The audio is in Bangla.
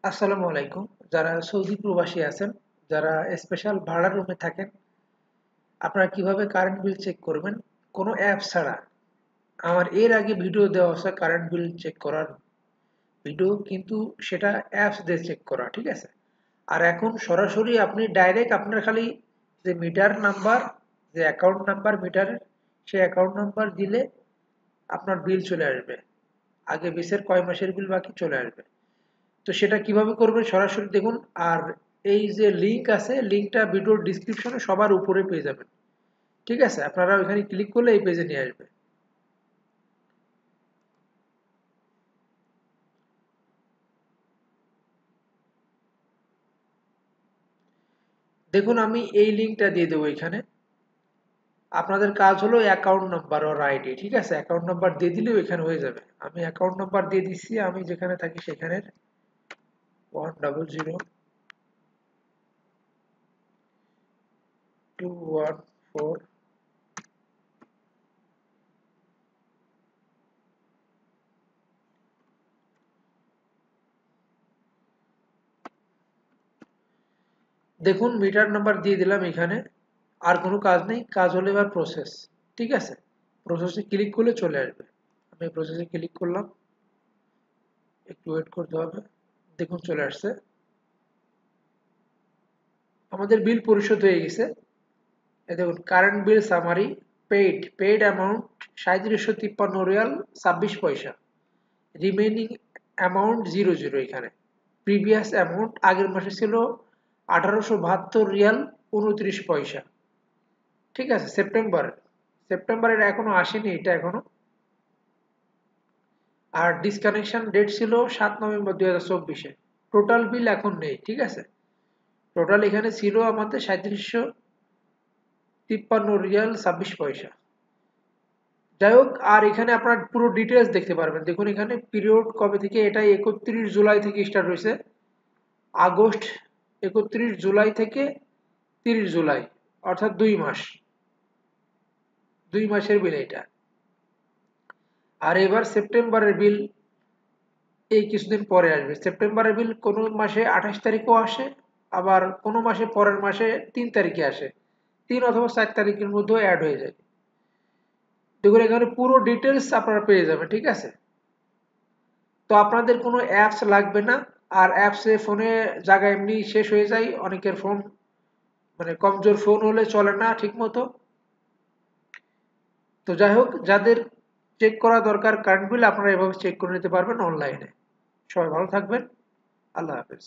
আসসালামু আলাইকুম। যারা সৌদি প্রবাসী আছেন, যারা স্পেশাল ভাড়া রুমে থাকেন, আপনারা কিভাবে কারেন্ট বিল চেক করবেন কোনো অ্যাপ ছাড়া? আমার এর আগে ভিডিও দেওয়া আছে কারেন্ট বিল চেক করার ভিডিও, কিন্তু সেটা অ্যাপস দিয়ে চেক করা, ঠিক আছে? আর এখন সরাসরি আপনি ডাইরেক্ট আপনার খালি যে মিটার নাম্বার, যে অ্যাকাউন্ট নাম্বার মিটারের, সেই অ্যাকাউন্ট নাম্বার দিলে আপনার বিল চলে আসবে। আগে বিসের কয় মাসের বিল বাকি চলে আসবে। তো সেটা কিভাবে করবেন সরাসরি দেখুন। আর এই যে লিংক আছে, লিংকটা ভিডিওর ডিসক্রিপশনে সবার উপরে পেয়ে যাবেন, ঠিক আছে? আপনারা ওইখানে ক্লিক করলে এই পেজে নিয়ে আসবে। দেখুন, আমি এই লিংকটা দিয়ে দেবো এখানে। আপনাদের কাজ হলো অ্যাকাউন্ট নাম্বার ওর আইডি, ঠিক আছে? অ্যাকাউন্ট নাম্বার দিয়ে দিলেও এখানে হয়ে যাবে। আমি অ্যাকাউন্ট নাম্বার দিয়ে দিচ্ছি, আমি যেখানে থাকি সেখানের 100 214। দেখুন, মিটার নাম্বার দিয়ে দিলাম এখানে। আর কোনো কাজ নেই, কাজ হলো এবার প্রসেস, ঠিক আছে? প্রসেসে ক্লিক করলে চলে আসবে। আমি প্রসেসে ক্লিক করলাম, একটু ওয়েট করতে হবে। দেখুন চলে আসছে, আমাদের বিল পরিশোধ হয়ে গেছে। এই দেখুন, current bill summary, paid amount 3753 Real 26 পয়সা, রিমেইনিং অ্যামাউন্ট 00 এখানে। প্রিভিয়াস অ্যামাউন্ট আগের মাসে ছিল 1872 রিয়াল 29 পয়সা, ঠিক আছে? সেপ্টেম্বরের এখনো আসেনি এটা এখনো। আর ডিসকানেকশন ডেট ছিল 7 নভেম্বর 2024-এ। টোটাল বিল এখন নেই, ঠিক আছে? টোটাল এখানে ছিল আমাদের 3753 রিয়াল 26 পয়সা। যাই হোক, আর এখানে আপনার পুরো ডিটেলস দেখতে পারবেন। দেখুন এখানে পিরিয়ড কবে থেকে, এটা 31 জুলাই থেকে স্টার্ট হয়েছে। আগস্ট, 31 জুলাই থেকে 30 জুলাই, অর্থাৎ 2 মাস, 2 মাসের বিল এটা। আর এবার সেপ্টেম্বরের বিল এই কিছুদিন পরে আসবে। সেপ্টেম্বরের বিল কোনো মাসে 28 তারিখও আসে, আবার কোনো মাসে পরের মাসে 3 তারিখে আসে। 3 অথবা 4 তারিখের মধ্যেও অ্যাড হয়ে যায়। দেখুন এখানে পুরো ডিটেলস আপনারা পেয়ে যাবেন, ঠিক আছে? তো আপনাদের কোনো অ্যাপস লাগবে না। আর অ্যাপসে ফোনে জায়গা এমনি শেষ হয়ে যায়, অনেকের ফোন মানে কমজোর ফোন হলে চলে না ঠিক মতো। তো যাই হোক, যাদের চেক করা দরকার কারেন্ট বিল, আপনারা এভাবে চেক করে নিতে পারবেন অনলাইনে। সবাই ভালো থাকবেন। আল্লাহ হাফেজ।